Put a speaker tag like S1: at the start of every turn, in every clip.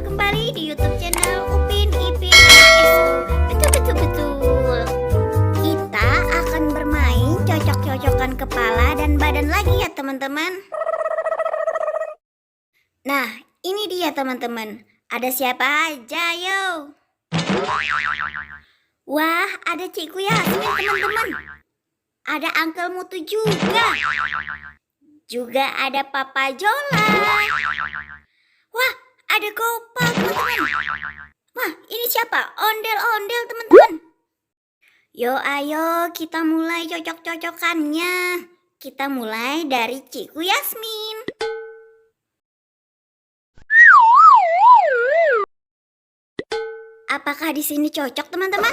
S1: kembali di YouTube channel Upin Ipin HSU. Betul. Kita akan bermain cocok-cocokan kepala dan badan lagi ya teman-teman. Nah, ini dia teman-teman. Ada siapa aja yo? Wah, ada Cikgu Yasmin teman-teman. Ada Uncle Mutu juga. Juga ada Papa Jola. Wah, ada Gopal teman-teman. Wah, ini siapa? Ondel-ondel teman-teman. Yo ayo kita mulai cocok-cocokannya. Kita mulai dari Cikgu Yasmin. Apakah di sini cocok teman-teman?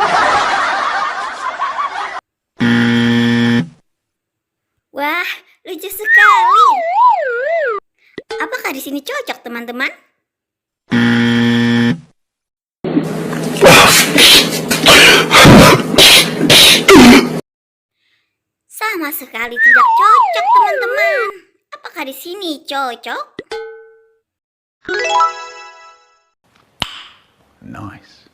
S1: Wah, lucu sekali. Apakah di sini cocok teman-teman? Sama sekali tidak cocok teman-teman. Apakah di sini cocok?
S2: Nice.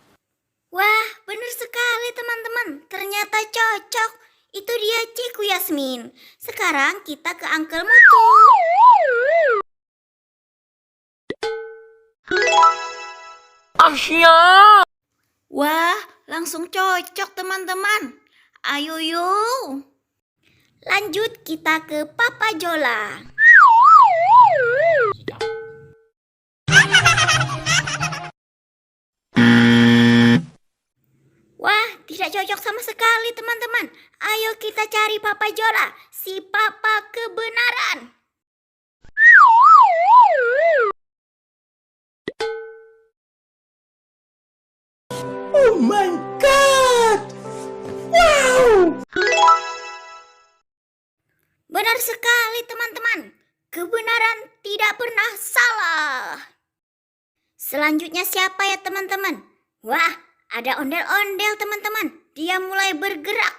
S1: Wah, benar sekali teman-teman. Ternyata cocok. Itu dia Cikgu Yasmin. Sekarang kita ke Uncle Mutu.
S2: Asya.
S1: Wah, langsung cocok teman-teman. Ayo yuk. Lanjut kita ke Papa Jola. Wah, tidak cocok sama sekali teman-teman. Ayo kita cari Papa Jola, si Papa kebenaran.
S2: Oh my god. Wow.
S1: Benar sekali teman-teman. Kebenaran tidak pernah salah. Selanjutnya siapa ya teman-teman? Wah, ada ondel-ondel teman-teman. Dia mulai bergerak.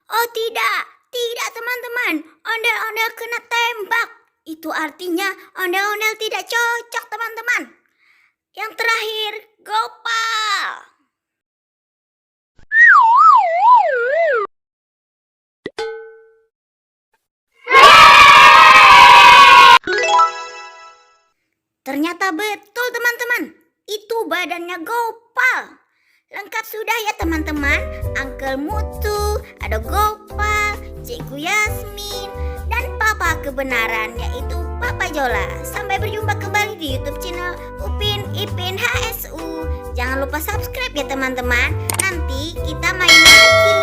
S1: Oh tidak teman-teman. Ondel-ondel kena tembak. Itu artinya ondel-ondel tidak cocok teman-teman. Yang terakhir, Gopal. Ternyata betul teman-teman. Itu badannya Gopal. Lengkap sudah ya teman-teman. Uncle Mutu, ada Gopal, Cikgu Yasmin, dan Papa kebenaran yaitu Papa Jola. Sampai berjumpa kembali di YouTube channel Upin Ipin HSU. Jangan lupa subscribe ya teman-teman. Nanti kita main lagi.